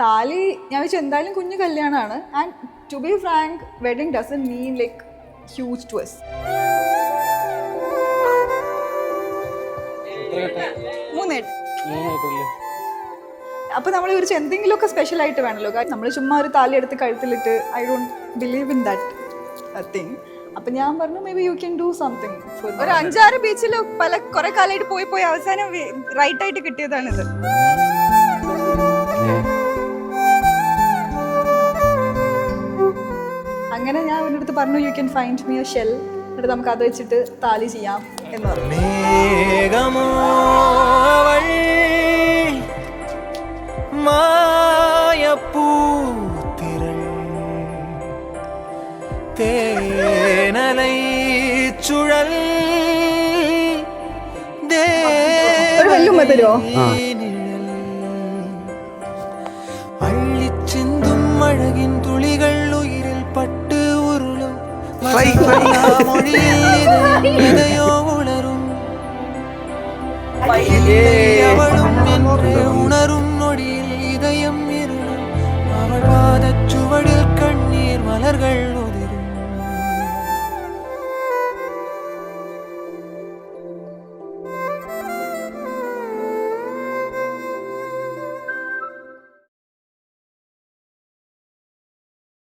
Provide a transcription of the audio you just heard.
താലി ഞാൻ വെച്ചാൽ എന്തായാലും കുഞ്ഞു കല്യാണമാണ്. And to be frank wedding doesn't mean like huge to us. 3 അപ്പോൾ നമ്മൾ ഒരു എന്തെങ്കിലുമൊക്കെ സ്പെഷ്യൽ ആയിട്ട് വേണമല്ലോ. കാരണം നമ്മൾ ചുമ്മാ ഒരു താലി എടുത്ത് കഴുത്തിലിട്ട് I don't believe in that thing. അപ്പം ഞാൻ പറഞ്ഞു maybe you can do something. ഒരു 5-6 ബീച്ചിൽ കുറെ കാലമായിട്ട് പോയി അവസാനം റൈറ്റ് ആയിട്ട് കിട്ടിയതാണിത്. അങ്ങനെ ഞാൻ അവൻ്റെ അടുത്ത് പറഞ്ഞു you can find me A shell, എന്നിട്ട് നമുക്ക് അത് വെച്ചിട്ട് താലി ചെയ്യാം എന്ന് പറഞ്ഞു. ഒരു വെല്ലുമ്മ തരുമോ? അള്ളിച്ചെന്തും അഴകിൻ തുളികൾ ഉയിരിൽ പട്ട് ഉരുളും മൊഴിയോ ഉണരും അവളും എന്റെ ഉണരും നൊടിയിൽ ഇതയം ഇരുളും അവൾ പാദച്ചുവടിൽ കണ്ണീർ മലர்கள்